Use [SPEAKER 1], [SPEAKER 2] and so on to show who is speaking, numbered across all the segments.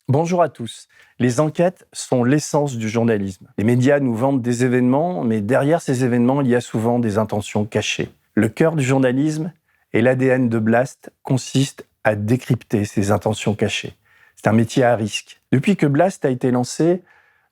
[SPEAKER 1] Bonjour à tous. Les enquêtes sont l'essence du journalisme. Les médias nous vendent des événements, mais derrière ces événements, il y a souvent des intentions cachées. Le cœur du journalisme et l'ADN de Blast consiste à décrypter ces intentions cachées. C'est un métier à risque. Depuis que Blast a été lancé,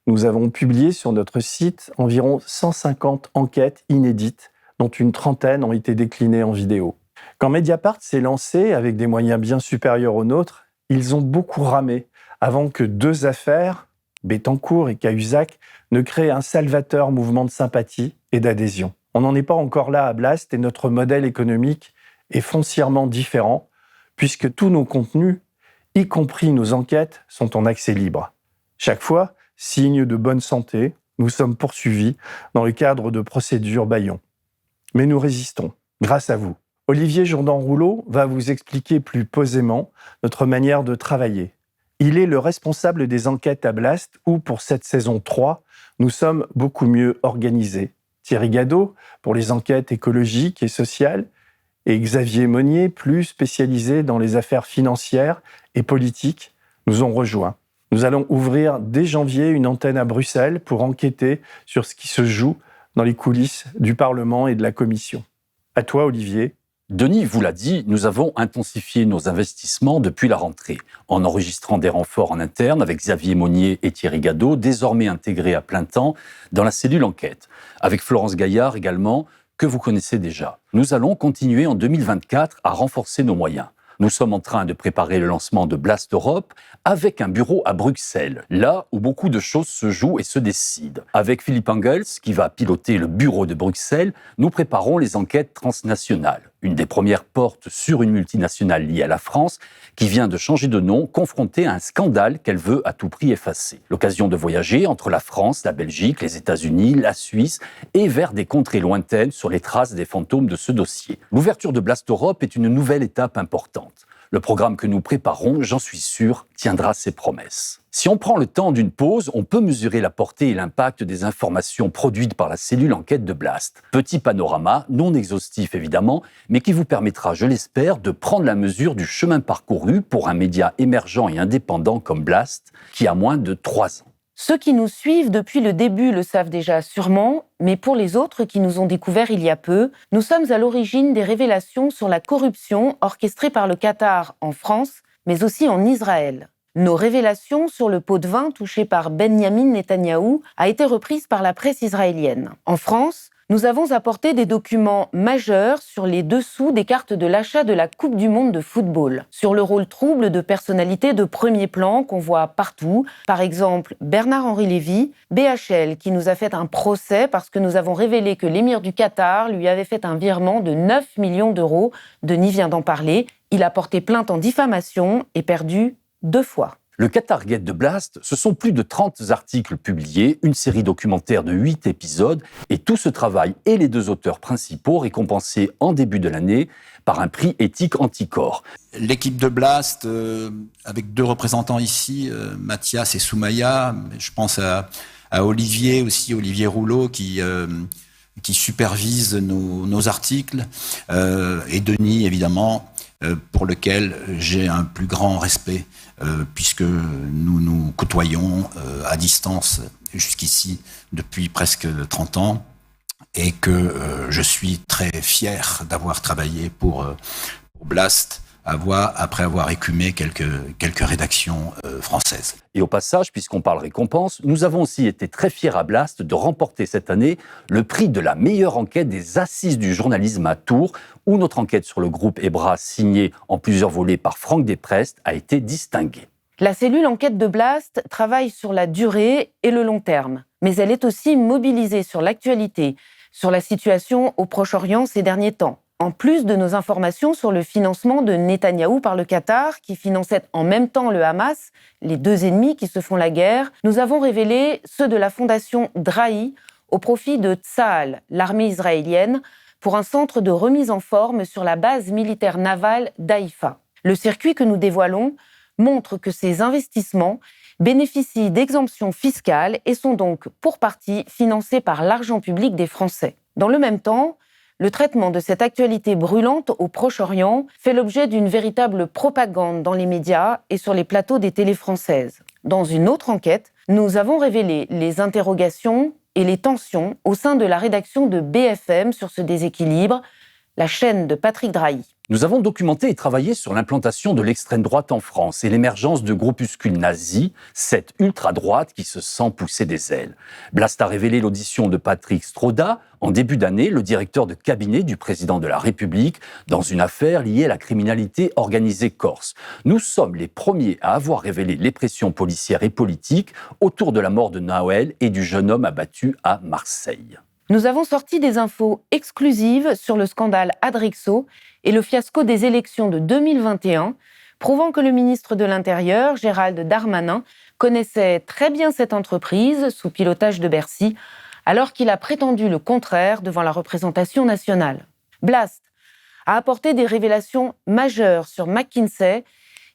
[SPEAKER 1] nous avons publié sur notre site environ 150 enquêtes inédites, dont une trentaine ont été déclinées en vidéo. Quand Mediapart s'est lancé avec des moyens bien supérieurs aux nôtres, ils ont beaucoup ramé avant que deux affaires, Bettencourt et Cahuzac, ne créent un salvateur mouvement de sympathie et d'adhésion. On n'en est pas encore là à Blast et notre modèle économique est foncièrement différent puisque tous nos contenus, y compris nos enquêtes, sont en accès libre. Chaque fois, signe de bonne santé, nous sommes poursuivis dans le cadre de procédures bâillons. Mais nous résistons, grâce à vous. Olivier Jourdan-Rouleau va vous expliquer plus posément notre manière de travailler. Il est le responsable des enquêtes à Blast où, pour cette saison 3, nous sommes beaucoup mieux organisés. Thierry Gadot, pour les enquêtes écologiques et sociales, et Xavier Monnier, plus spécialisé dans les affaires financières et politiques, nous ont rejoints. Nous allons ouvrir dès janvier une antenne à Bruxelles pour enquêter sur ce qui se joue dans les coulisses du Parlement et de la Commission. À toi, Olivier.
[SPEAKER 2] Denis vous l'a dit, nous avons intensifié nos investissements depuis la rentrée, en enregistrant des renforts en interne avec Xavier Monnier et Thierry Gadot, désormais intégrés à plein temps dans la cellule enquête, avec Florence Gaillard également, que vous connaissez déjà. Nous allons continuer en 2024 à renforcer nos moyens. Nous sommes en train de préparer le lancement de Blast Europe avec un bureau à Bruxelles, là où beaucoup de choses se jouent et se décident. Avec Philippe Engels, qui va piloter le bureau de Bruxelles, nous préparons les enquêtes transnationales. Une des premières porte sur une multinationale liée à la France qui vient de changer de nom, confrontée à un scandale qu'elle veut à tout prix effacer. L'occasion de voyager entre la France, la Belgique, les États-Unis, la Suisse et vers des contrées lointaines sur les traces des fantômes de ce dossier. L'ouverture de Blast Europe est une nouvelle étape importante. Le programme que nous préparons, j'en suis sûr, tiendra ses promesses. Si on prend le temps d'une pause, on peut mesurer la portée et l'impact des informations produites par la cellule enquête de Blast. Petit panorama, non exhaustif évidemment, mais qui vous permettra, je l'espère, de prendre la mesure du chemin parcouru pour un média émergent et indépendant comme Blast, qui a moins de 3 ans.
[SPEAKER 3] Ceux qui nous suivent depuis le début le savent déjà sûrement, mais pour les autres qui nous ont découverts il y a peu, nous sommes à l'origine des révélations sur la corruption orchestrée par le Qatar en France, mais aussi en Israël. Nos révélations sur le pot de vin touché par Benyamin Netanyahou a été reprise par la presse israélienne. En France, nous avons apporté des documents majeurs sur les dessous des cartes de l'achat de la Coupe du Monde de football, sur le rôle trouble de personnalités de premier plan qu'on voit partout, par exemple Bernard-Henri Lévy, BHL, qui nous a fait un procès parce que nous avons révélé que l'émir du Qatar lui avait fait un virement de 9 millions d'euros. Denis vient d'en parler. Il a porté plainte en diffamation et perdu 2 fois.
[SPEAKER 2] Le Qatar Gate de Blast, ce sont plus de 30 articles publiés, une série documentaire de 8 épisodes, et tout ce travail et les 2 auteurs principaux récompensés en début de l'année par un prix éthique Anticor.
[SPEAKER 4] L'équipe de Blast, avec 2 représentants ici, Mathias et Soumaya, je pense à Olivier aussi, Olivier Rouleau, qui supervise nos articles, et Denis, évidemment, pour lequel j'ai un plus grand respect, puisque nous nous côtoyons à distance jusqu'ici depuis presque 30 ans, et que je suis très fier d'avoir travaillé pour Blast, après avoir écumé quelques rédactions françaises.
[SPEAKER 2] Et au passage, puisqu'on parle récompense, nous avons aussi été très fiers à Blast de remporter cette année le prix de la meilleure enquête des Assises du journalisme à Tours, où notre enquête sur le groupe Ebra, signée en plusieurs volets par Franck Desprest, a été distinguée.
[SPEAKER 3] La cellule enquête de Blast travaille sur la durée et le long terme, mais elle est aussi mobilisée sur l'actualité, sur la situation au Proche-Orient ces derniers temps. En plus de nos informations sur le financement de Netanyahou par le Qatar, qui finançait en même temps le Hamas, les 2 ennemis qui se font la guerre, nous avons révélé ceux de la fondation Drahi au profit de Tsahal, l'armée israélienne, pour un centre de remise en forme sur la base militaire navale d'Haïfa. Le circuit que nous dévoilons montre que ces investissements bénéficient d'exemptions fiscales et sont donc pour partie financés par l'argent public des Français. Dans le même temps, le traitement de cette actualité brûlante au Proche-Orient fait l'objet d'une véritable propagande dans les médias et sur les plateaux des télés françaises. Dans une autre enquête, nous avons révélé les interrogations et les tensions au sein de la rédaction de BFM sur ce déséquilibre, la chaîne de Patrick Drahi.
[SPEAKER 2] Nous avons documenté et travaillé sur l'implantation de l'extrême droite en France et l'émergence de groupuscules nazis, cette ultra-droite qui se sent pousser des ailes. Blast a révélé l'audition de Patrick Stroda, en début d'année, le directeur de cabinet du président de la République, dans une affaire liée à la criminalité organisée corse. Nous sommes les premiers à avoir révélé les pressions policières et politiques autour de la mort de Naël et du jeune homme abattu à Marseille.
[SPEAKER 3] Nous avons sorti des infos exclusives sur le scandale Adrexo et le fiasco des élections de 2021, prouvant que le ministre de l'Intérieur, Gérald Darmanin, connaissait très bien cette entreprise sous pilotage de Bercy, alors qu'il a prétendu le contraire devant la représentation nationale. Blast a apporté des révélations majeures sur McKinsey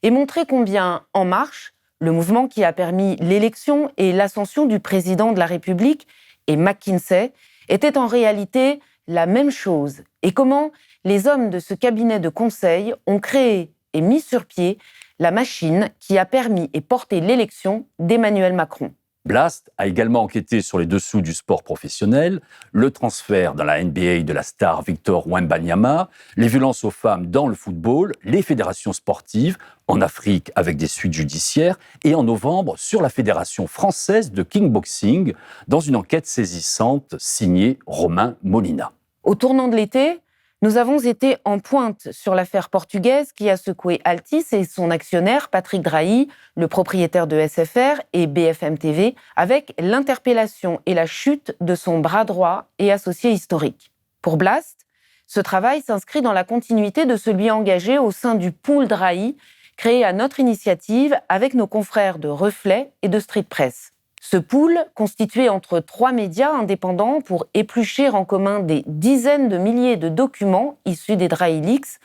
[SPEAKER 3] et montré combien En Marche, le mouvement qui a permis l'élection et l'ascension du président de la République, et McKinsey, était en réalité la même chose, et comment les hommes de ce cabinet de conseil ont créé et mis sur pied la machine qui a permis et porté l'élection d'Emmanuel Macron.
[SPEAKER 2] Blast a également enquêté sur les dessous du sport professionnel, le transfert dans la NBA de la star Victor Wembanyama, les violences aux femmes dans le football, les fédérations sportives, en Afrique avec des suites judiciaires, et en novembre sur la Fédération française de kickboxing, dans une enquête saisissante signée Romain Molina.
[SPEAKER 3] Au tournant de l'été, nous avons été en pointe sur l'affaire portugaise qui a secoué Altice et son actionnaire Patrick Drahi, le propriétaire de SFR et BFM TV, avec l'interpellation et la chute de son bras droit et associé historique. Pour Blast, ce travail s'inscrit dans la continuité de celui engagé au sein du pool Drahi, créé à notre initiative avec nos confrères de Reflet et de Street Press. Ce pool, constitué entre 3 médias indépendants pour éplucher en commun des dizaines de milliers de documents issus des Drahi Leaks,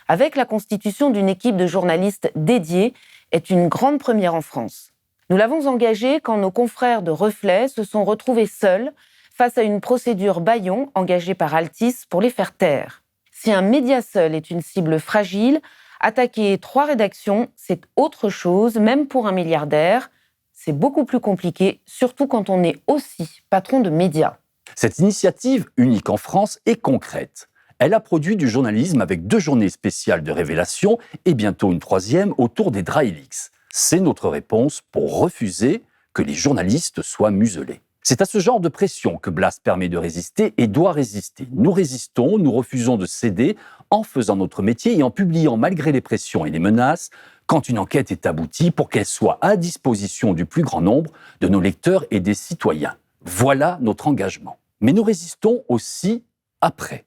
[SPEAKER 3] avec la constitution d'une équipe de journalistes dédiés, est une grande première en France. Nous l'avons engagé quand nos confrères de Reflet se sont retrouvés seuls face à une procédure bâillon engagée par Altice pour les faire taire. Si un média seul est une cible fragile, attaquer 3 rédactions, c'est autre chose, même pour un milliardaire. C'est beaucoup plus compliqué, surtout quand on est aussi patron de médias.
[SPEAKER 2] Cette initiative, unique en France, est concrète. Elle a produit du journalisme avec 2 journées spéciales de révélation et bientôt une 3e autour des Drahi Leaks. C'est notre réponse pour refuser que les journalistes soient muselés. C'est à ce genre de pression que Blast permet de résister et doit résister. Nous résistons, nous refusons de céder en faisant notre métier et en publiant malgré les pressions et les menaces quand une enquête est aboutie pour qu'elle soit à disposition du plus grand nombre de nos lecteurs et des citoyens. Voilà notre engagement. Mais nous résistons aussi après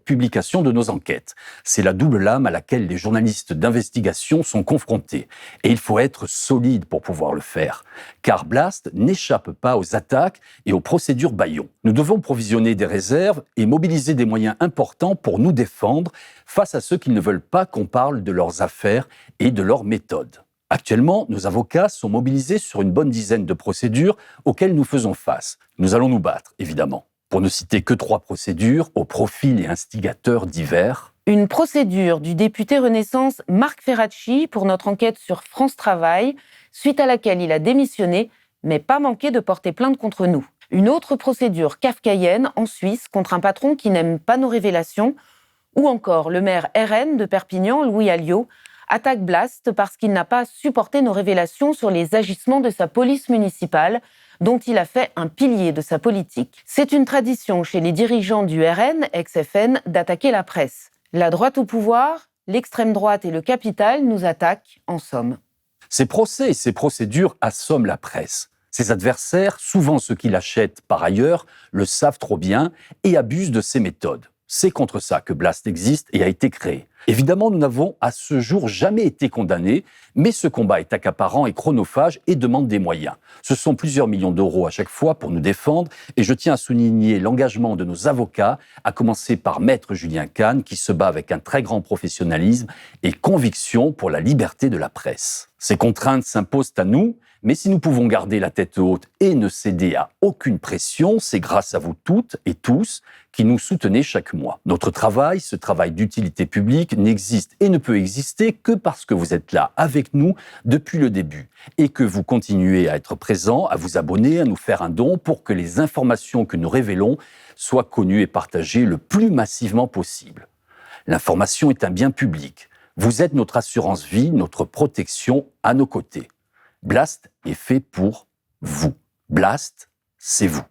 [SPEAKER 2] publication de nos enquêtes. C'est la double lame à laquelle les journalistes d'investigation sont confrontés. Et il faut être solide pour pouvoir le faire. Car Blast n'échappe pas aux attaques et aux procédures bâillons. Nous devons provisionner des réserves et mobiliser des moyens importants pour nous défendre face à ceux qui ne veulent pas qu'on parle de leurs affaires et de leurs méthodes. Actuellement, nos avocats sont mobilisés sur une bonne dizaine de procédures auxquelles nous faisons face. Nous allons nous battre, évidemment. Pour ne citer que 3 procédures, aux profils et instigateurs divers.
[SPEAKER 3] Une procédure du député Renaissance Marc Ferracci pour notre enquête sur France Travail, suite à laquelle il a démissionné, mais pas manqué de porter plainte contre nous. Une autre procédure kafkaïenne en Suisse contre un patron qui n'aime pas nos révélations, ou encore le maire RN de Perpignan, Louis Alliot, attaque Blast parce qu'il n'a pas supporté nos révélations sur les agissements de sa police municipale, dont il a fait un pilier de sa politique. C'est une tradition chez les dirigeants du RN, ex-FN, d'attaquer la presse. La droite au pouvoir, l'extrême droite et le capital nous attaquent, en somme.
[SPEAKER 2] Ces procès et ces procédures assomment la presse. Ses adversaires, souvent ceux qui l'achètent par ailleurs, le savent trop bien et abusent de ses méthodes. C'est contre ça que Blast existe et a été créé. Évidemment, nous n'avons à ce jour jamais été condamnés, mais ce combat est accaparant et chronophage et demande des moyens. Ce sont plusieurs millions d'euros à chaque fois pour nous défendre et je tiens à souligner l'engagement de nos avocats, à commencer par Maître Julien Kahn qui se bat avec un très grand professionnalisme et conviction pour la liberté de la presse. Ces contraintes s'imposent à nous, Mais si nous pouvons garder la tête haute et ne céder à aucune pression, c'est grâce à vous toutes et tous qui nous soutenez chaque mois. Notre travail, ce travail d'utilité publique, n'existe et ne peut exister que parce que vous êtes là avec nous depuis le début et que vous continuez à être présents, à vous abonner, à nous faire un don pour que les informations que nous révélons soient connues et partagées le plus massivement possible. L'information est un bien public. Vous êtes notre assurance vie, notre protection à nos côtés. Blast est fait pour vous. Blast, c'est vous.